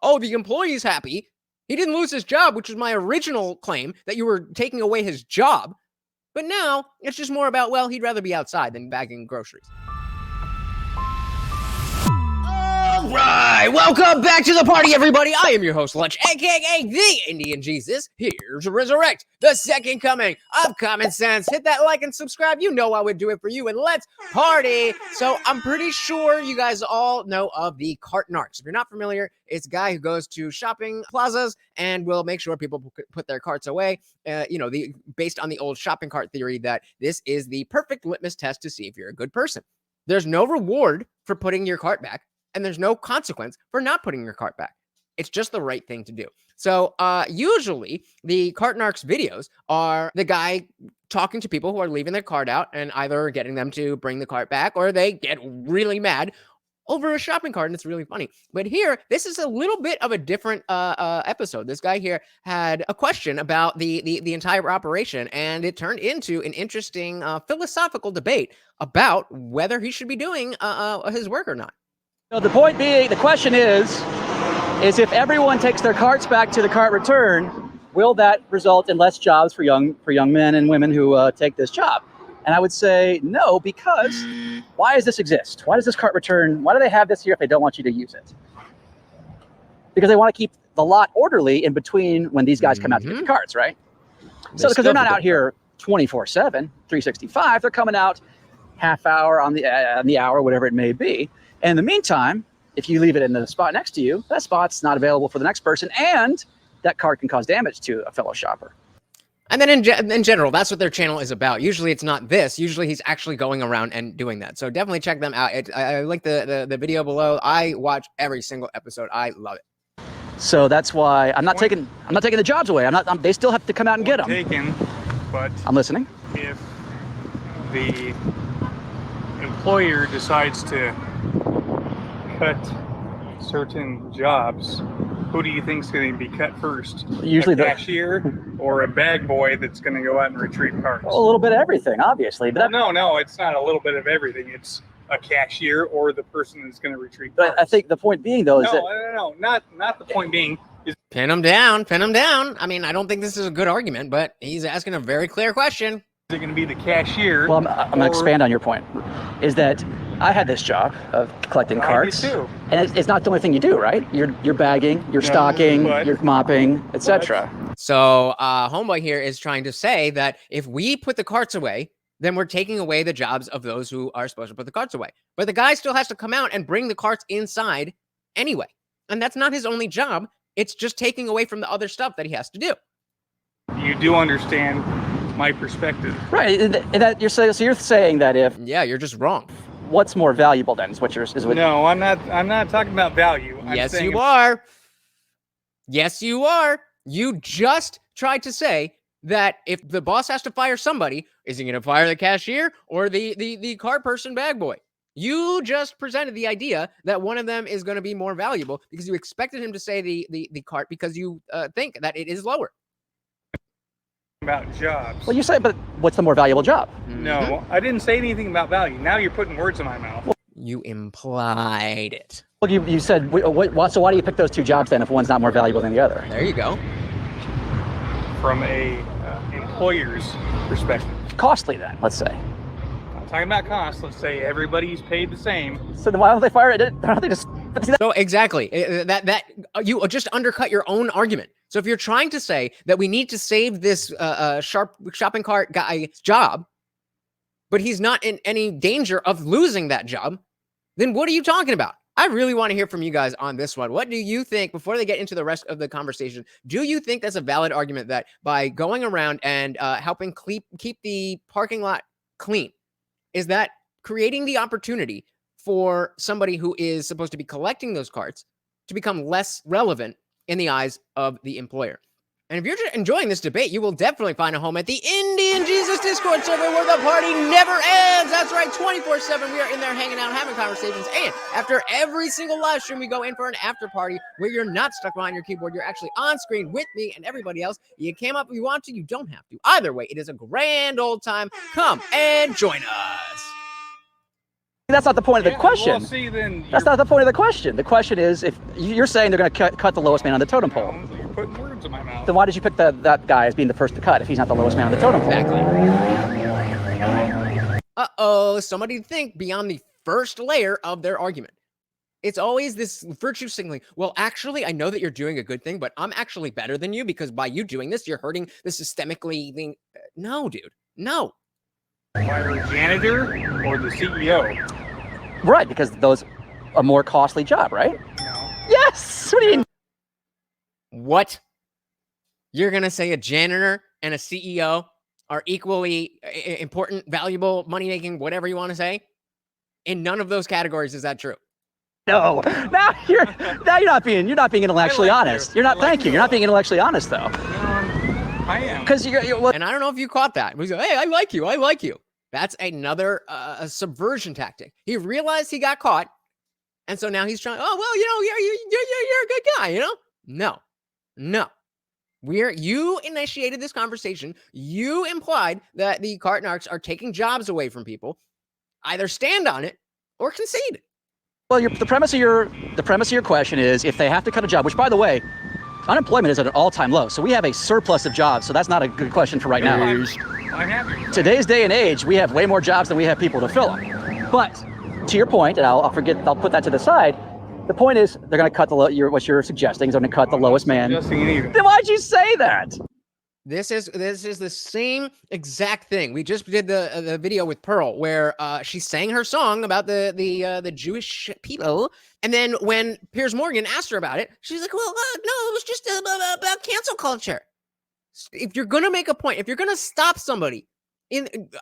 oh, the employee's happy. He didn't lose his job, which was my original claim, that you were taking away his job. But now it's just more about, well, he'd rather be outside than bagging groceries. All right, welcome back to the party, everybody. I am your host, Lunch, aka the Indian Jesus, here to resurrect the second coming of common sense. Hit that like and subscribe. You know I would do it for you, and let's party. So I'm pretty sure you guys all know of the CartNarcs. If you're not familiar, it's a guy who goes to shopping plazas and will make sure people put their carts away. Based on the old shopping cart theory that this is the perfect litmus test to see if you're a good person. There's no reward for putting your cart back, and there's no consequence for not putting your cart back. It's just the right thing to do. So usually the CartNarcs videos are the guy talking to people who are leaving their cart out and either getting them to bring the cart back, or they get really mad over a shopping cart, and it's really funny. But here, this is a little bit of a different episode. This guy here had a question about the entire operation, and it turned into an interesting philosophical debate about whether he should be doing his work or not. So the point being, the question is if everyone takes their carts back to the cart return, will that result in less jobs for young men and women who take this job? And I would say no, because why does this exist? Why does this cart return? Why do they have this here if they don't want you to use it? Because they want to keep the lot orderly in between when these guys come out to get the carts, right? So because they're not out here 24/7, 365, they're coming out half hour on the hour, whatever it may be. And in the meantime, if you leave it in the spot next to you, that spot's not available for the next person, and that cart can cause damage to a fellow shopper. And then in general, that's what their channel is about. Usually it's not this. Usually he's actually going around and doing that. So definitely check them out. I link the video below. I watch every single episode. I love it. So that's why I'm not taking the jobs away. They still have to come out and get them. Taken, but I'm listening. If the employer decides to cut certain jobs, who do you think is going to be cut first? Usually a cashier or a bag boy that's going to go out and retrieve carts? Well, a little bit of everything, obviously. But no, it's not a little bit of everything. It's a cashier or the person that's going to retrieve carts. But I think the point being, though, is not the point being. Pin him down. I mean, I don't think this is a good argument, but he's asking a very clear question. Is it going to be the cashier? Well, I'm going to expand on your point. Is that I had this job of collecting carts, too. And it's not the only thing you do, right? You're bagging, you're stocking, you're mopping, etc. So Homeboy here is trying to say that if we put the carts away, then we're taking away the jobs of those who are supposed to put the carts away. But the guy still has to come out and bring the carts inside anyway. And that's not his only job. It's just taking away from the other stuff that he has to do. You do understand my perspective. Right, that you're saying, so you're saying that if... Yeah, you're just wrong. What's more valuable then is what you're... No, I'm not talking about value. Yes, you are. Yes, you are. You just tried to say that if the boss has to fire somebody, is he going to fire the cashier or the cart person bag boy? You just presented the idea that one of them is going to be more valuable because you expected him to say the cart because you think that it is lower. About jobs. Well, you say, but what's the more valuable job? No, I didn't say anything about value. Now you're putting words in my mouth. You implied it. Well, you said, so why do you pick those two jobs then if one's not more valuable than the other? There you go. From a employer's perspective. Costly then, let's say. I'm talking about cost. Let's say everybody's paid the same. So then why don't they fire it? Why don't they just... So exactly, that you just undercut your own argument. So if you're trying to say that we need to save this shopping cart guy's job, but he's not in any danger of losing that job, then what are you talking about? I really want to hear from you guys on this one. What do you think, before they get into the rest of the conversation, do you think that's a valid argument that by going around and helping keep the parking lot clean, is that creating the opportunity for somebody who is supposed to be collecting those carts to become less relevant in the eyes of the employer? And if you're just enjoying this debate, you will definitely find a home at the Indian Jesus Discord server where the party never ends. That's right, 24/7. We are in there hanging out, having conversations. And after every single live stream, we go in for an after party where you're not stuck behind your keyboard. You're actually on screen with me and everybody else. You came up if you want to. You don't have to. Either way, it is a grand old time. Come and join us. That's not the point of the question. Well, see, then That's not the point of the question. The question is, if you're saying they're going to cut the lowest man on the totem pole, you're putting words in my mouth. then why did you pick that guy as being the first to cut if he's not the lowest man on the totem pole? Exactly. Uh-oh, somebody think beyond the first layer of their argument. It's always this virtue signaling. Well, actually, I know that you're doing a good thing, but I'm actually better than you because by you doing this, you're hurting the systemically thing. No, dude. No. Either a janitor or the CEO. Right, because those are a more costly job, right? No. Yes. What do you mean? What? You're going to say a janitor and a CEO are equally important, valuable, money-making, whatever you want to say? In none of those categories is that true. No. Now you're not being intellectually honest. You're not. Thank you. You're not being intellectually honest though. I am. Because you're And I don't know if you caught that. He's like, hey, I like you. I like you. That's another a subversion tactic. He realized he got caught, and so now he's trying. Oh well, you're a good guy. No. You initiated this conversation. You implied that the CartNarcs are taking jobs away from people. Either stand on it or concede. Well, the premise of your question is if they have to cut a job, which by the way, unemployment is at an all-time low. So we have a surplus of jobs. So that's not a good question for right now. I'm happy. Today's day and age, we have way more jobs than we have people to fill them. But to your point, and I'll put that to the side. The point is they're going to cut what you're suggesting is they're going to cut the lowest man. Then why'd you say that? This is the same exact thing. We just did the video with Pearl where she sang her song about the Jewish people, and then when Piers Morgan asked her about it, she's like, "Well, no, it was just about cancel culture." If you're gonna make a point, if you're gonna stop somebody,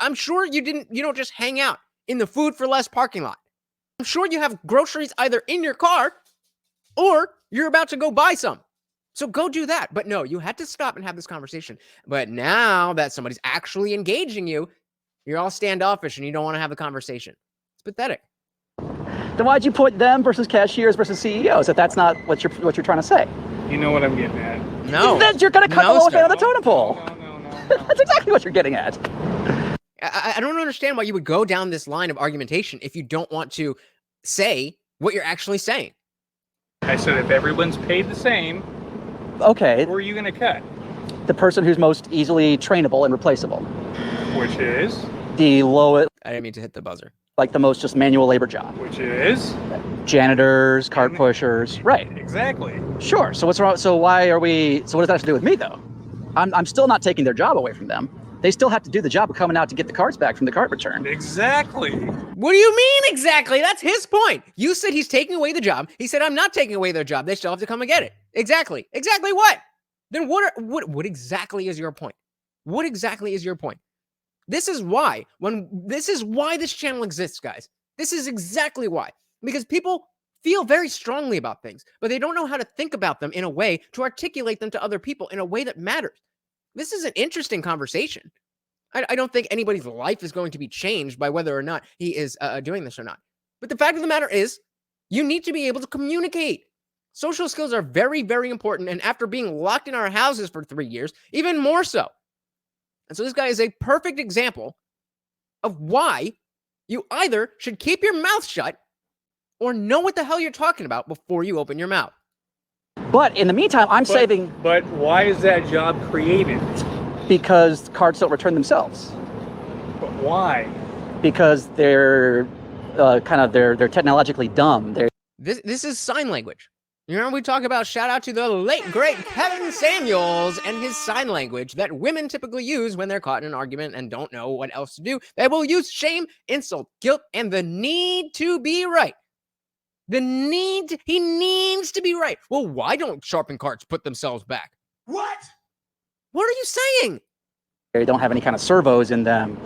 I'm sure you don't just hang out in the Food for Less parking lot. I'm sure you have groceries either in your car or you're about to go buy some. So go do that. But no, you had to stop and have this conversation. But now that somebody's actually engaging you, you're all standoffish and you don't want to have the conversation. It's pathetic. Then why'd you put them versus cashiers versus CEOs if that's not what you're trying to say? You know what I'm getting at. No. Then you're going to cut the lowest man on the totem pole. No. That's exactly what you're getting at. I don't understand why you would go down this line of argumentation if you don't want to say what you're actually saying. I said if everyone's paid the same, okay, who are you going to cut? The person who's most easily trainable and replaceable. Which is? The lowest. I didn't mean to hit the buzzer. Like the most just manual labor job. Which is? Janitors, cart pushers. Right. Exactly. Sure. So what's wrong? So why are we? So what does that have to do with me though? I'm still not taking their job away from them. They still have to do the job of coming out to get the carts back from the cart return. Exactly. What do you mean exactly? That's his point. You said he's taking away the job. He said, I'm not taking away their job. They still have to come and get it. Exactly. Exactly what? Then what exactly is your point? What exactly is your point? This is why this channel exists, guys. This is exactly why. Because people feel very strongly about things, but they don't know how to think about them in a way to articulate them to other people in a way that matters. This is an interesting conversation. I don't think anybody's life is going to be changed by whether or not he is doing this or not. But the fact of the matter is, you need to be able to communicate. Social skills are very, very important. And after being locked in our houses for 3 years, even more so. And so this guy is a perfect example of why you either should keep your mouth shut or know what the hell you're talking about before you open your mouth. But in the meantime, I'm saving. But why is that job created? Because carts don't return themselves. But why? Because they're they're technologically dumb. This is sign language. You know, we talk about shout out to the late, great Kevin Samuels and his sign language that women typically use when they're caught in an argument and don't know what else to do. They will use shame, insult, guilt, and the need to be right. He needs to be right. Well, why don't sharpened carts put themselves back? What? What are you saying? They don't have any kind of servos in them.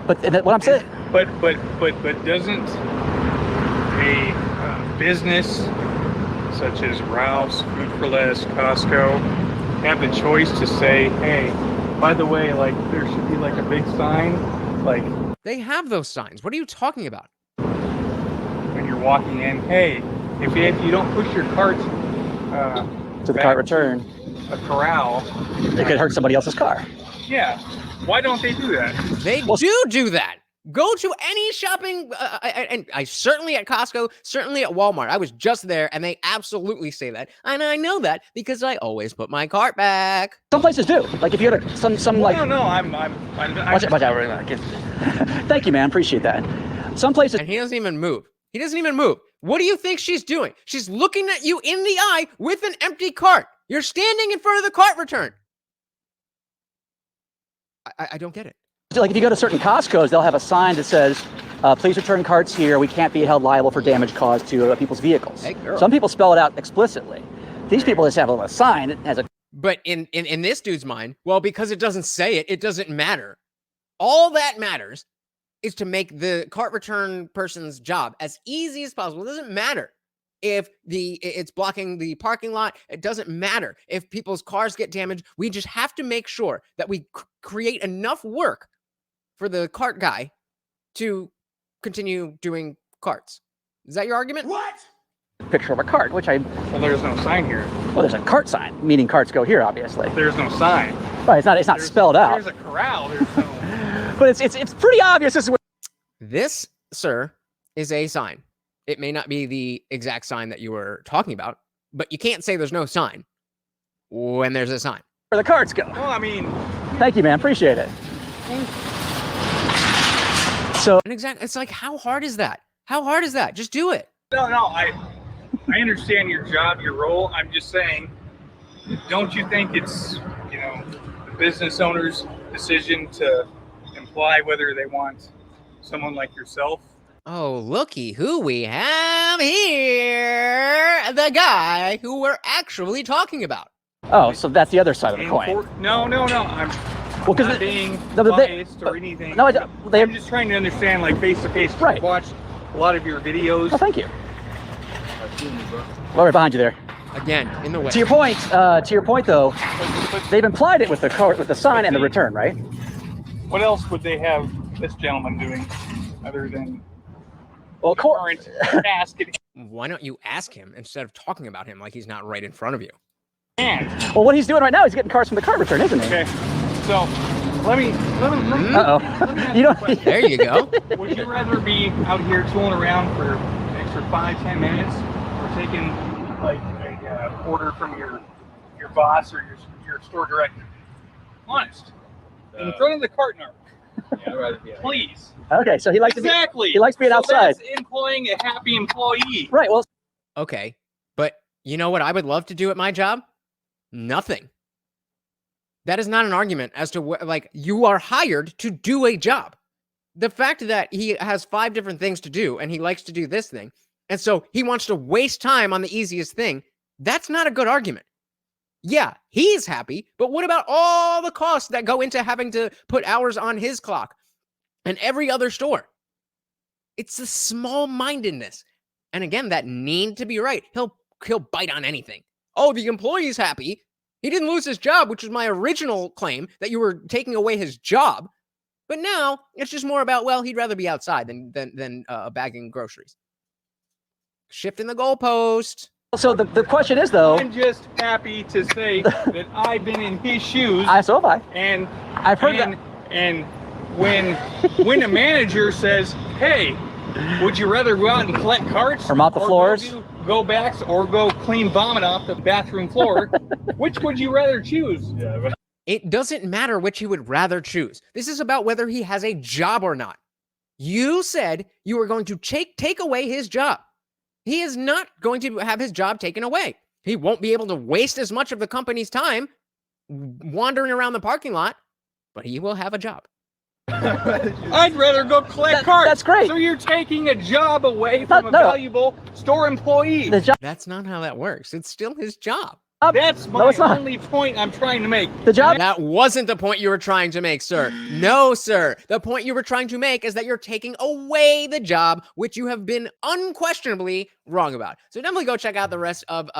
But what I'm saying. But doesn't a business such as Ralph's, Food for Less, Costco have the choice to say, hey, by the way, like there should be like a big sign, like they have those signs. What are you talking about? When you're walking in, hey, if you don't push your cart to the cart return, a corral, it could hurt somebody else's car. Yeah. Why don't they do that? They do that. Go to any shopping, and I certainly at Costco, certainly at Walmart. I was just there, and they absolutely say that, and I know that because I always put my cart back. Some places do. Like if you go to some Well, like. no, I'm Watch out! Thank you, man. Appreciate that. Some places. And he doesn't even move. He doesn't even move. What do you think she's doing? She's looking at you in the eye with an empty cart. You're standing in front of the cart return. I don't get it. Like if you go to certain Costco's, they'll have a sign that says, please return carts here. We can't be held liable for damage caused to people's vehicles. Hey, girl. Some people spell it out explicitly. These people just have a little sign that has a... But in this dude's mind, well, because it doesn't say it, it doesn't matter. All that matters is to make the cart return person's job as easy as possible. It doesn't matter if it's blocking the parking lot. It doesn't matter if people's cars get damaged. We just have to make sure that we create enough work for the cart guy to continue doing carts. Is that your argument? What? picture of a cart, which I... Well, there's no sign here. Well, there's a cart sign, meaning carts go here, obviously. There's no sign. Right, it's not spelled out. There's a corral. There's no... But it's pretty obvious this is what... This, sir, is a sign. It may not be the exact sign that you were talking about, but you can't say there's no sign when there's a sign. Where the carts go. Well, I mean... Thank you, man. Appreciate it. So... And exactly, it's like, how hard is that? How hard is that? Just do it. No, I understand your job, your role. I'm just saying, don't you think it's, the business owner's decision to imply whether they want someone like yourself? Oh, looky who we have here. The guy who we're actually talking about. Oh, so that's the other side of the coin. No. I'm Well, not being biased or anything. No, I'm just trying to understand, like, face to face. Right. I've watched a lot of your videos. Oh, thank you. Well, right behind you there. Again, in the way. To your point, though, they've implied it with the cart, with the sign and the return, right? What else would they have this gentleman doing other than current task? Why don't you ask him instead of talking about him like he's not right in front of you? Well, what he's doing right now, he's getting carts from the cart return, isn't he? Okay, so let me Uh-oh. You don't... There you go. Would you rather be out here tooling around for an extra 5-10 minutes, or taking like a order from your boss or your store director? Honest, in front of the CartNarcs. Yeah, I'd rather be out. Please. Okay, so he likes exactly. He likes being outside. That's employing a happy employee. Right. Well. Okay, but you know what I would love to do at my job? Nothing. That is not an argument as to what, like, you are hired to do a job. The fact that he has 5 different things to do and he likes to do this thing, and so he wants to waste time on the easiest thing, that's not a good argument. Yeah, he's happy, but what about all the costs that go into having to put hours on his clock and every other store? It's the small-mindedness. And again, that need to be right. He'll bite on anything. Oh, the employee's happy. He didn't lose his job, which was my original claim, that you were taking away his job. But now it's just more about, well, he'd rather be outside than bagging groceries. Shifting the goalpost. So the question is, though... I'm just happy to say that I've been in his shoes. So have I. And I've heard that. And when a manager says, hey, would you rather go out and collect carts? Or mop the floors? Go backs or go clean vomit off the bathroom floor? Which would you rather choose? It doesn't matter which he would rather choose. This is about whether he has a job or not. You said you were going to take away his job. He is not going to have his job taken away. He won't be able to waste as much of the company's time wandering around the parking lot, but he will have a job. I'd rather go collect carts. That's great. So you're taking a job away from a valuable store employee. That's not how that works. It's still his job. That's my only point I'm trying to make. The job? That wasn't the point you were trying to make, sir. No, sir. The point you were trying to make is that you're taking away the job, which you have been unquestionably wrong about. So definitely go check out the rest of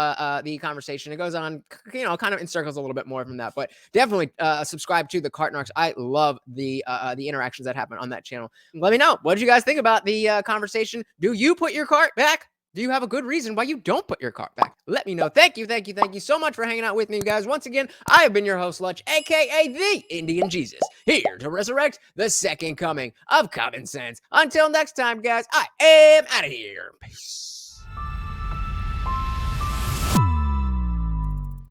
the conversation. It goes on, kind of in circles a little bit more from that, but definitely subscribe to the CartNarcs. I love the interactions that happen on that channel. Let me know. What did you guys think about the conversation? Do you put your cart back? Do you have a good reason why you don't put your cart back? Let me know. Thank you so much for hanging out with me, guys. Once again, I have been your host, Lutch, aka the Indian Jesus, here to resurrect the second coming of common sense. Until next time, guys, I am out of here. Peace.